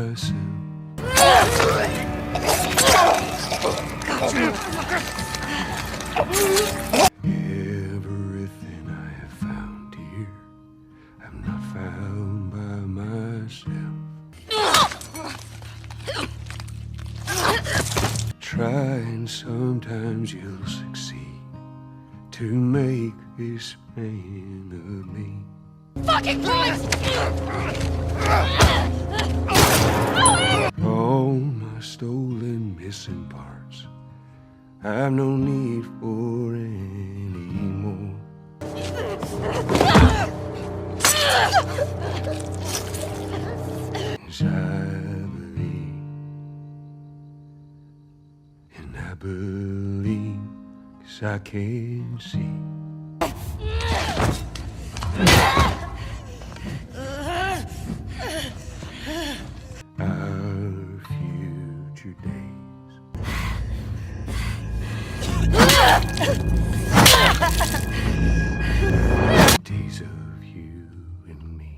myself. Everything I have found here, I'm not found by myself. Try and sometimes you'll succeed to make this man of me. Fucking Christ! All my stolen missing parts, I've no need for anymore. 'Cause I believe, 'cause I can see. Our future days. Days of you and me.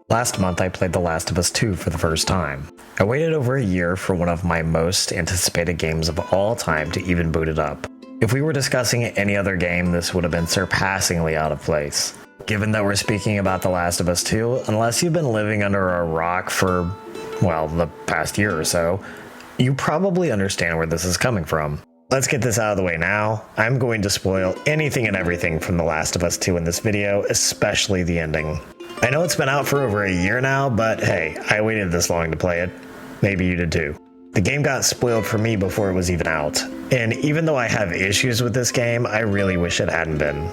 Last month I played The Last of Us 2 for the first time. I waited over a year for one of my most anticipated games of all time to even boot it up. If we were discussing any other game, this would have been surpassingly out of place. Given that we're speaking about The Last of Us 2, unless you've been living under a rock for, well, the past year or so, you probably understand where this is coming from. Let's get this out of the way now. I'm going to spoil anything and everything from The Last of Us 2 in this video, especially the ending. I know it's been out for over a year now, but hey, I waited this long to play it. Maybe you did too. The game got spoiled for me before it was even out, and even though I have issues with this game, I really wish it hadn't been.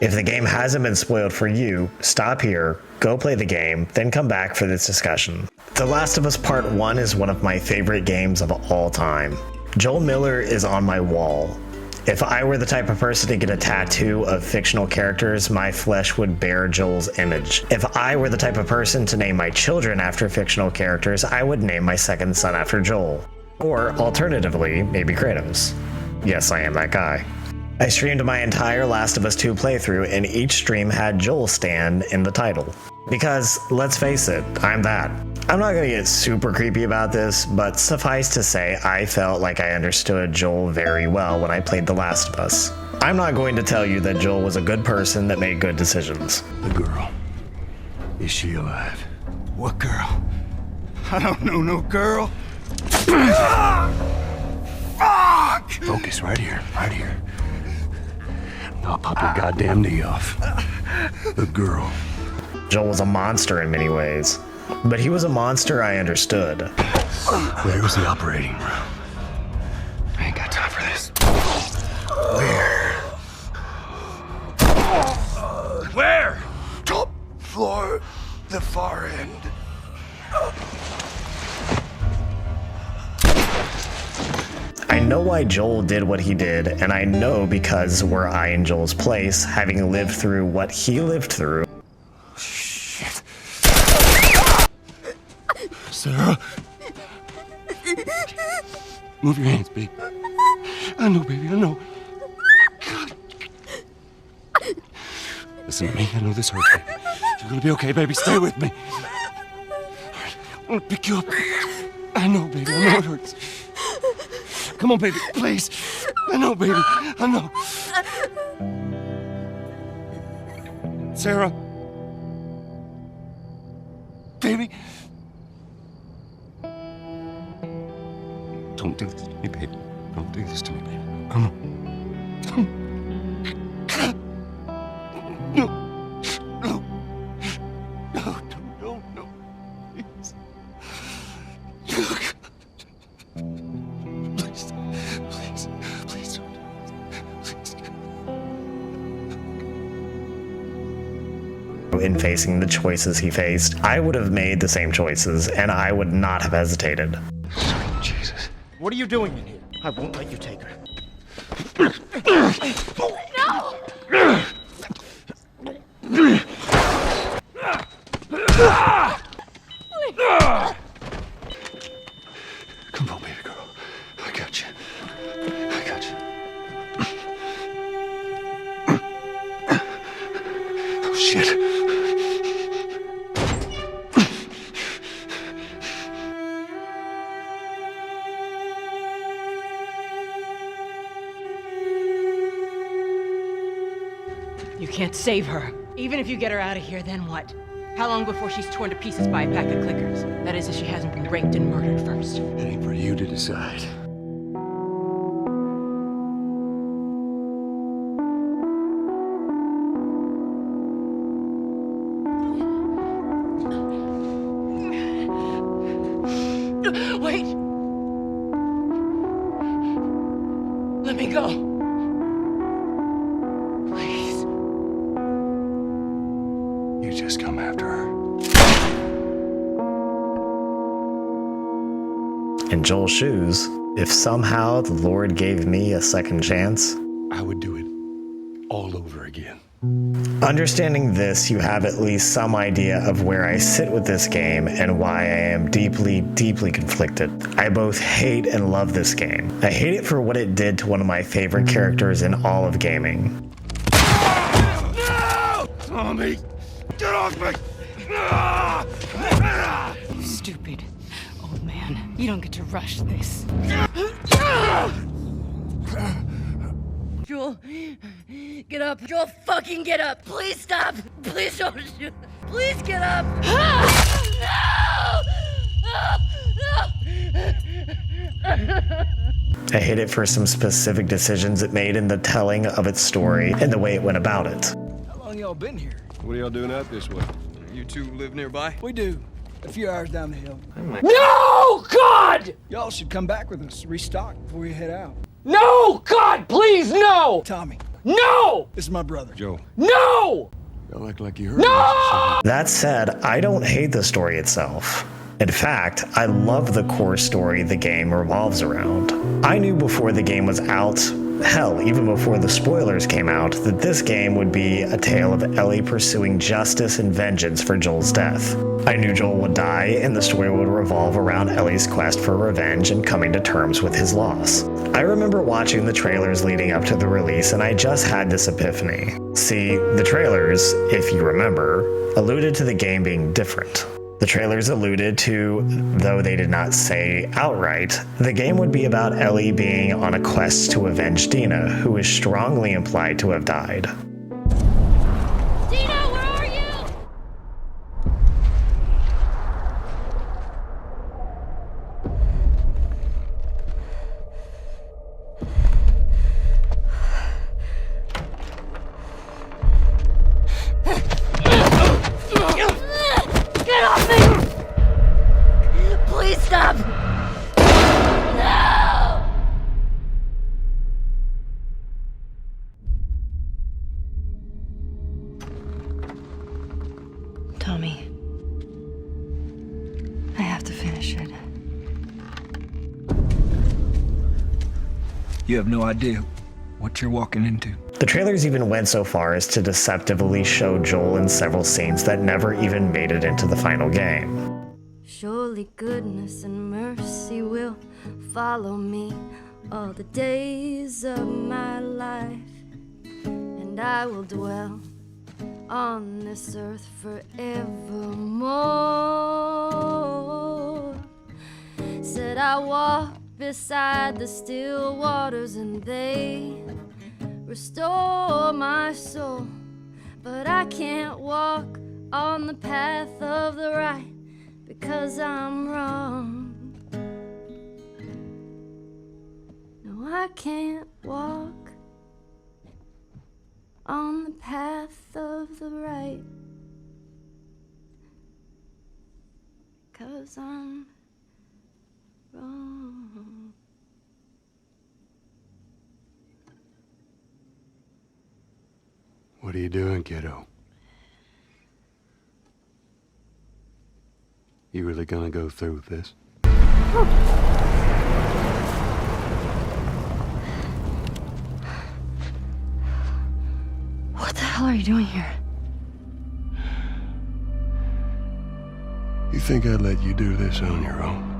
If the game hasn't been spoiled for you, stop here, go play the game, then come back for this discussion. The Last of Us Part 1 is one of my favorite games of all time. Joel Miller is on my wall. If I were the type of person to get a tattoo of fictional characters, my flesh would bear Joel's image. If I were the type of person to name my children after fictional characters, I would name my second son after Joel. Or, alternatively, maybe Kratos. Yes, I am that guy. I streamed my entire Last of Us 2 playthrough, and each stream had Joel stand in the title. Because, let's face it, I'm that. I'm not gonna get super creepy about this, but suffice to say, I felt like I understood Joel very well when I played The Last of Us. I'm not going to tell you that Joel was a good person that made good decisions. The girl. Is she alive? What girl? I don't know no girl. Fuck! Focus right here, right here. I'll pop your goddamn knee off. The girl. Joel was a monster in many ways, but he was a monster I understood. Where was the operating room? I ain't got time for this. Where? Top floor, the far end. I know why Joel did what he did, and I know because were I in Joel's place, having lived through what he lived through. Shit. Sarah. Move your hands, baby. I know, baby, I know. Listen to me, I know this hurts, baby. You're gonna be okay, baby. Stay with me. All right, I'm gonna pick you up. I know, baby, I know it hurts. Come on, baby, please. I know, baby, I know. Sarah. Baby. Don't do this to me, baby. Don't do this to me, baby. Come on. No. No. No, no, no, please. Please, please, please don't. Please. In facing the choices he faced, I would have made the same choices, and I would not have hesitated. Jesus. What are you doing in here? I won't let you take her. Come on, baby girl. I got you. I got you. Oh, shit. You can't save her. Even if you get her out of here, then what? How long before she's torn to pieces by a pack of clickers? That is, if she hasn't been raped and murdered first. It ain't for you to decide. Wait! Let me go. Please. You just come after her. In Joel's shoes, if somehow the Lord gave me a second chance, I would do it all over again. understanding this, you have at least some idea of where I sit with this game and why I am deeply, deeply conflicted. I both hate and love this game. I hate it for what it did to one of my favorite characters in all of gaming. No! Tommy! Get off me! Stupid old man. You don't get to rush this. Joel, get up. Joel, fucking get up. Please stop. Please don't shoot. Please get up. No! I hate it for some specific decisions it made in the telling of its story and the way it went about it. How long y'all been here? What are y'all doing out this way? You two live nearby? We do. A few hours down the hill. No, God! Y'all should come back with us. Restock before you head out. No, God, please, no! Tommy, No! this is my brother. Joe, No! Y'all act like you heard No! That said, I don't hate the story itself. In fact, I love the core story the game revolves around. I knew before the game was out, hell, even before the spoilers came out, that this game would be a tale of Ellie pursuing justice and vengeance for Joel's death. I knew Joel would die, and the story would revolve around Ellie's quest for revenge and coming to terms with his loss. I remember watching the trailers leading up to the release, and I just had this epiphany. See, the trailers, if you remember, alluded to the game being different. The trailers alluded to, though they did not say outright, the game would be about Ellie being on a quest to avenge Dina, who is strongly implied to have died. Dina, where are you? Get off me! Please stop! No! Tommy, I have to finish it. You have no idea what you're walking into. The trailers even went so far as to deceptively show Joel in several scenes that never even made it into the final game. Surely goodness and mercy will follow me all the days of my life, and I will dwell on this earth forevermore. Said I walk beside the still waters and they restore my soul, but I can't walk on the path of the right because I'm wrong. No, I can't walk on the path of the right because I'm wrong. What are you doing, kiddo? You really gonna go through with this? hell are you doing here? You think I'd let you do this on your own?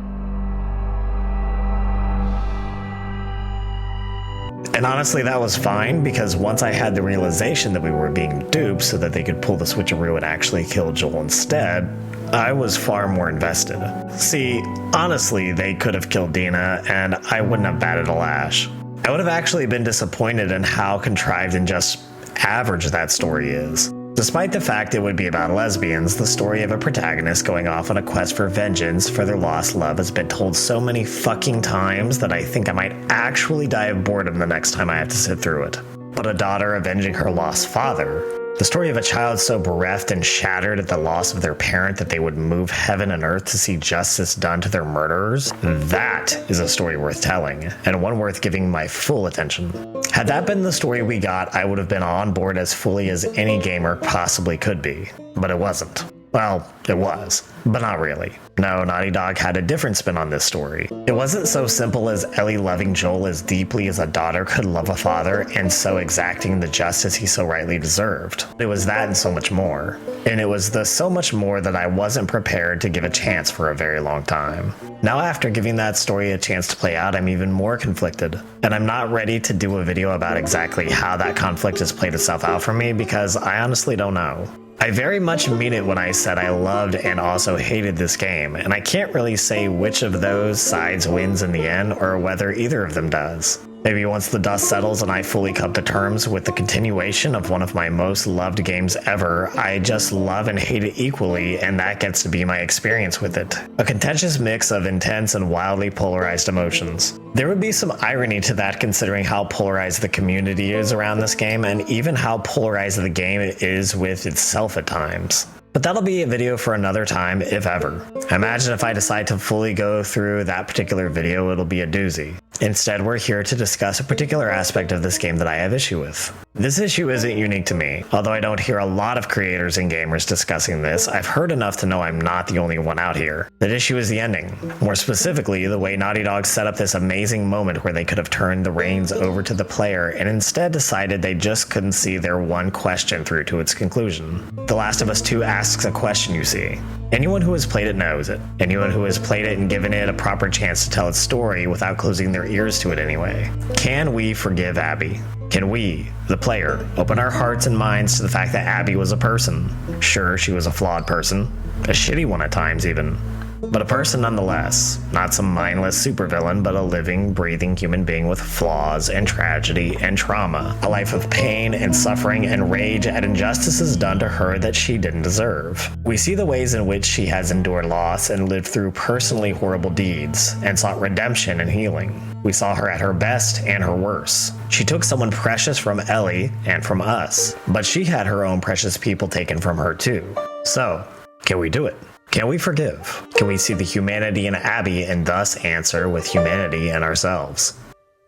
And honestly, that was fine, because once I had the realization that we were being duped so that they could pull the switcheroo and actually kill Joel instead, I was far more invested. See, honestly, they could have killed Dina, and I wouldn't have batted a lash. I would have actually been disappointed in how contrived and just average that story is. Despite the fact it would be about lesbians, the story of a protagonist going off on a quest for vengeance for their lost love has been told so many fucking times that I think I might actually die of boredom the next time I have to sit through it. But a daughter avenging her lost father, the story of a child so bereft and shattered at the loss of their parent that they would move heaven and earth to see justice done to their murderers, that is a story worth telling, and one worth giving my full attention. Had that been the story we got, I would have been on board as fully as any gamer possibly could be. But it wasn't. Well, it was, but not really. No, Naughty Dog had a different spin on this story. It wasn't so simple as Ellie loving Joel as deeply as a daughter could love a father, and so exacting the justice he so rightly deserved. It was that and so much more. And it was the so much more that I wasn't prepared to give a chance for a very long time. Now, after giving that story a chance to play out, I'm even more conflicted. And I'm not ready to do a video about exactly how that conflict has played itself out for me, because I honestly don't know. I very much mean it when I said I loved and also hated this game, and I can't really say which of those sides wins in the end, or whether either of them does. Maybe once the dust settles and I fully come to terms with the continuation of one of my most loved games ever, I just love and hate it equally, and that gets to be my experience with it. A contentious mix of intense and wildly polarized emotions. There would be some irony to that considering how polarized the community is around this game, and even how polarized the game is with itself at times. But that'll be a video for another time, if ever. I imagine if I decide to fully go through that particular video, it'll be a doozy. Instead, we're here to discuss a particular aspect of this game that I have issue with. This issue isn't unique to me. Although I don't hear a lot of creators and gamers discussing this, I've heard enough to know I'm not the only one out here. That issue is the ending. More specifically, the way Naughty Dog set up this amazing moment where they could have turned the reins over to the player and instead decided they just couldn't see their one question through to its conclusion. The Last of Us 2 asks a question, you see. Anyone who has played it knows it. Anyone who has played it and given it a proper chance to tell its story without closing their ears to it anyway. Can we forgive Abby? Can we, the player, open our hearts and minds to the fact that Abby was a person? Sure, she was a flawed person. A shitty one at times even. But a person nonetheless. Not some mindless supervillain, but a living, breathing human being with flaws and tragedy and trauma. A life of pain and suffering and rage at injustices done to her that she didn't deserve. We see the ways in which she has endured loss and lived through personally horrible deeds, and sought redemption and healing. We saw her at her best and her worst. She took someone precious from Ellie and from us, but she had her own precious people taken from her too. So, can we do it? Can we forgive? Can we see the humanity in Abby and thus answer with humanity in ourselves?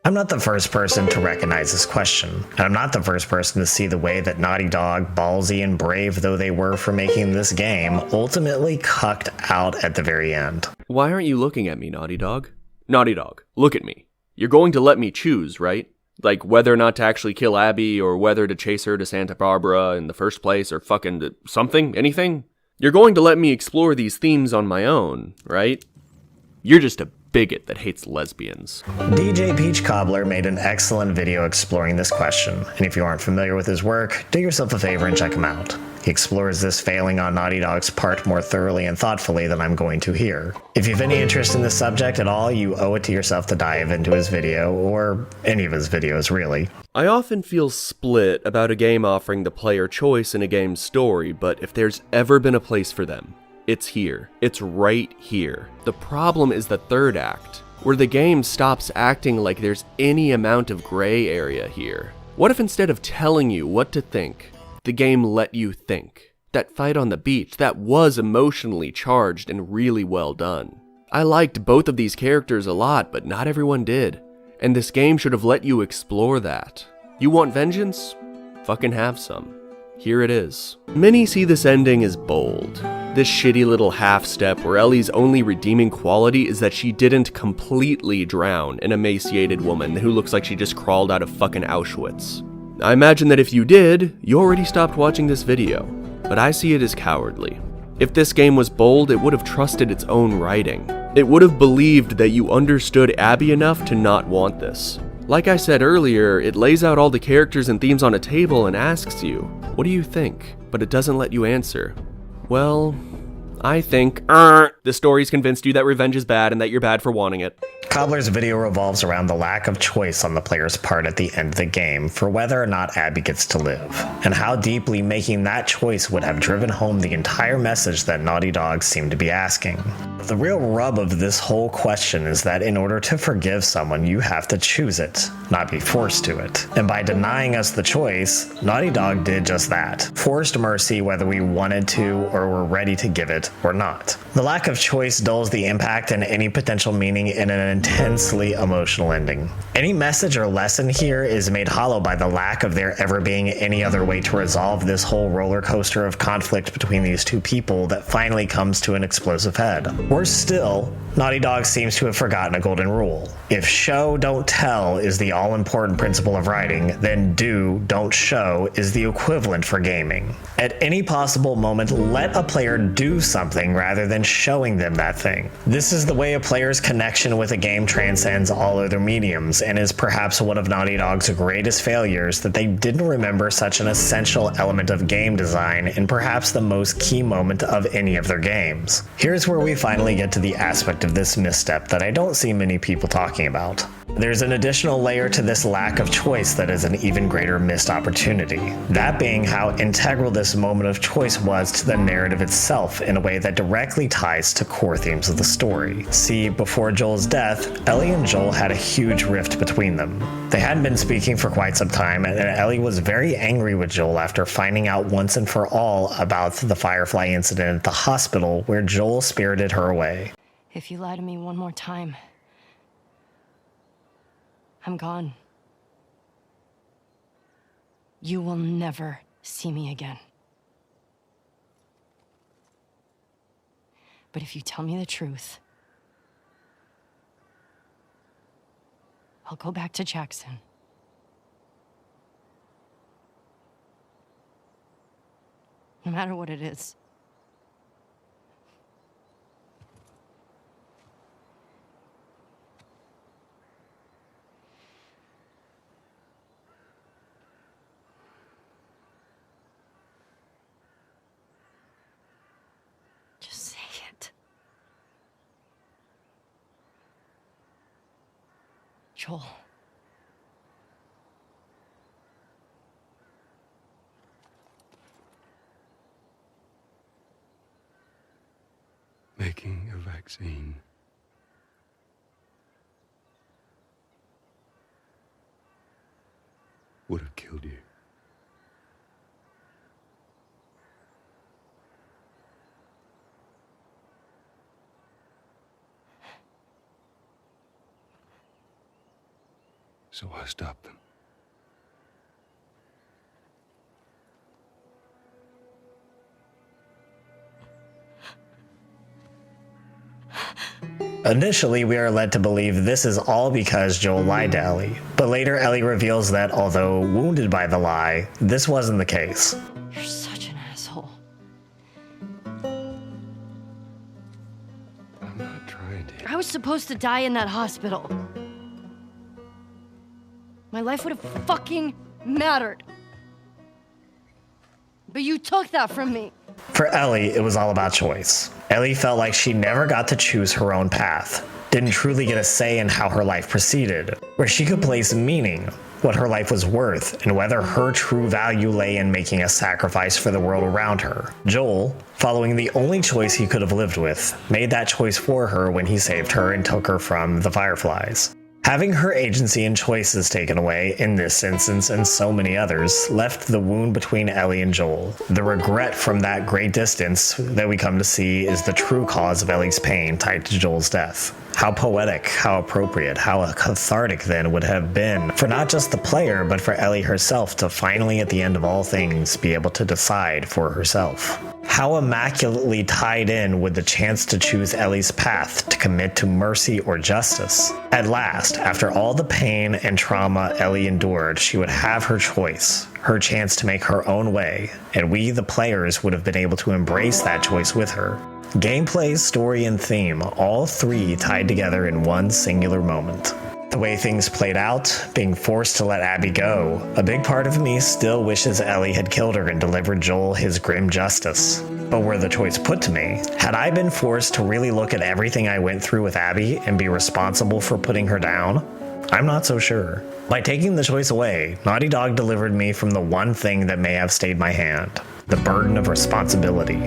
I'm not the first person to recognize this question, and I'm not the first person to see the way that Naughty Dog, ballsy and brave though they were for making this game, ultimately cucked out at the very end. Why aren't you looking at me, Naughty Dog? Naughty Dog, look at me. You're going to let me choose, right? Like whether or not to actually kill Abby, or whether to chase her to Santa Barbara in the first place, or fucking something, anything? You're going to let me explore these themes on my own, right? You're just a bigot that hates lesbians. DJ Peach Cobbler made an excellent video exploring this question, and if you aren't familiar with his work, do yourself a favor and check him out. He explores this failing on Naughty Dog's part more thoroughly and thoughtfully than I'm going to here. If you have any interest in this subject at all, you owe it to yourself to dive into his video, or any of his videos really. I often feel split about a game offering the player choice in a game's story, but if there's ever been a place for them, it's here. It's right here. The problem is the third act, where the game stops acting like there's any amount of gray area here. What if instead of telling you what to think, the game let you think? That fight on the beach, that was emotionally charged and really well done. I liked both of these characters a lot, but not everyone did. And this game should have let you explore that. You want vengeance? Fucking have some. Here it is. Many see this ending as bold. This shitty little half step where Ellie's only redeeming quality is that she didn't completely drown an emaciated woman who looks like she just crawled out of fucking Auschwitz. I imagine that if you did, you already stopped watching this video, but I see it as cowardly. If this game was bold, it would have trusted its own writing. It would have believed that you understood Abby enough to not want this. Like I said earlier, it lays out all the characters and themes on a table and asks you, what do you think? But it doesn't let you answer. Well, I think, the story's convinced you that revenge is bad and that you're bad for wanting it. Cobbler's video revolves around the lack of choice on the player's part at the end of the game for whether or not Abby gets to live, and how deeply making that choice would have driven home the entire message that Naughty Dog seemed to be asking. The real rub of this whole question is that in order to forgive someone, you have to choose it, not be forced to it. And by denying us the choice, Naughty Dog did just that. Forced mercy whether we wanted to or were ready to give it or not. The lack of choice dulls the impact and any potential meaning in an intensely emotional ending. Any message or lesson here is made hollow by the lack of there ever being any other way to resolve this whole roller coaster of conflict between these two people that finally comes to an explosive head. Worse still, Naughty Dog seems to have forgotten a golden rule. If show, don't tell is the all-important principle of writing, then do, don't show is the equivalent for gaming. At any possible moment, let a player do something rather than showing them that thing. This is the way a player's connection with a game transcends all other mediums, and is perhaps one of Naughty Dog's greatest failures that they didn't remember such an essential element of game design in perhaps the most key moment of any of their games. Here's where we finally get to the aspect of this misstep that I don't see many people talking about. There's an additional layer to this lack of choice that is an even greater missed opportunity. That being how integral this moment of choice was to the narrative itself in a way that directly ties to core themes of the story. See, before Joel's death, Ellie and Joel had a huge rift between them. They hadn't been speaking for quite some time, and Ellie was very angry with Joel after finding out once and for all about the Firefly incident at the hospital where Joel spirited her away. If you lie to me one more time, I'm gone. You will never see me again. But if you tell me the truth, I'll go back to Jackson. No matter what it is. Joel. Making a vaccine would have killed you. So I stopped them. Initially, we are led to believe this is all because Joel lied to Ellie, but later Ellie reveals that although wounded by the lie, this wasn't the case. You're such an asshole. I'm not trying to. I was supposed to die in that hospital. My life would have fucking mattered. But you took that from me. For Ellie, it was all about choice. Ellie felt like she never got to choose her own path, didn't truly get a say in how her life proceeded, where she could place meaning, what her life was worth, and whether her true value lay in making a sacrifice for the world around her. Joel, following the only choice he could have lived with, made that choice for her when he saved her and took her from the Fireflies. Having her agency and choices taken away, in this instance and so many others, left the wound between Ellie and Joel. The regret from that great distance that we come to see is the true cause of Ellie's pain tied to Joel's death. How poetic, how appropriate, how cathartic then would have been for not just the player, but for Ellie herself to finally, at the end of all things, be able to decide for herself. How immaculately tied in with the chance to choose Ellie's path to commit to mercy or justice. At last, after all the pain and trauma Ellie endured, she would have her choice, her chance to make her own way, and we, the players, would have been able to embrace that choice with her. Gameplay, story, and theme, all three tied together in one singular moment. The way things played out, being forced to let Abby go, a big part of me still wishes Ellie had killed her and delivered Joel his grim justice. But were the choice put to me, had I been forced to really look at everything I went through with Abby and be responsible for putting her down? I'm not so sure. By taking the choice away, Naughty Dog delivered me from the one thing that may have stayed my hand: the burden of responsibility.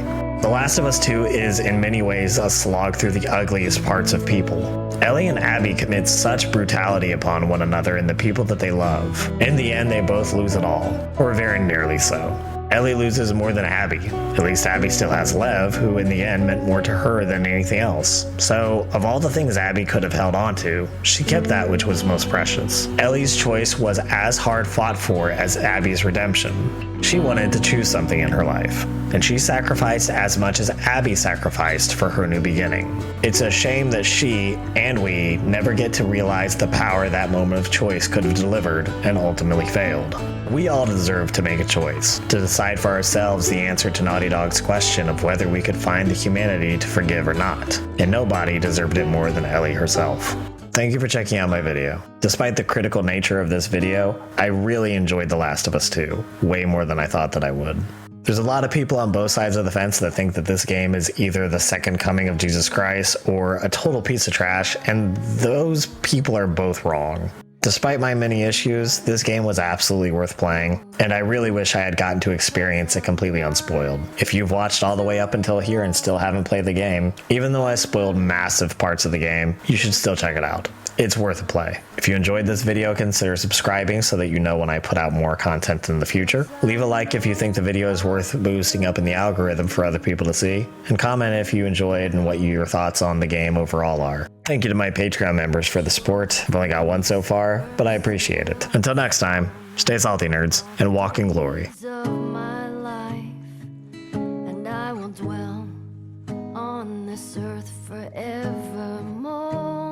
The Last of Us 2 is in many ways a slog through the ugliest parts of people. Ellie and Abby commit such brutality upon one another and the people that they love. In the end, they both lose it all, or very nearly so. Ellie loses more than Abby. At least Abby still has Lev, who in the end meant more to her than anything else. So, of all the things Abby could have held on to, she kept that which was most precious. Ellie's choice was as hard fought for as Abby's redemption. She wanted to choose something in her life, and she sacrificed as much as Abby sacrificed for her new beginning. It's a shame that she, and we, never get to realize the power that moment of choice could have delivered and ultimately failed. We all deserve to make a choice, to decide for ourselves the answer to Naughty Dog's question of whether we could find the humanity to forgive or not, and nobody deserved it more than Ellie herself. Thank you for checking out my video. Despite the critical nature of this video, I really enjoyed The Last of Us 2, way more than I thought that I would. There's a lot of people on both sides of the fence that think that this game is either the second coming of Jesus Christ or a total piece of trash, and those people are both wrong. Despite my many issues, this game was absolutely worth playing, and I really wish I had gotten to experience it completely unspoiled. If you've watched all the way up until here and still haven't played the game, even though I spoiled massive parts of the game, you should still check it out. It's worth a play. If you enjoyed this video, consider subscribing so that you know when I put out more content in the future. Leave a like if you think the video is worth boosting up in the algorithm for other people to see, and comment if you enjoyed and what your thoughts on the game overall are. Thank you to my Patreon members for the support. I've only got one so far, but I appreciate it. Until next time, stay salty, nerds, and walk in glory. Of my life, and I will dwell on this earth forevermore.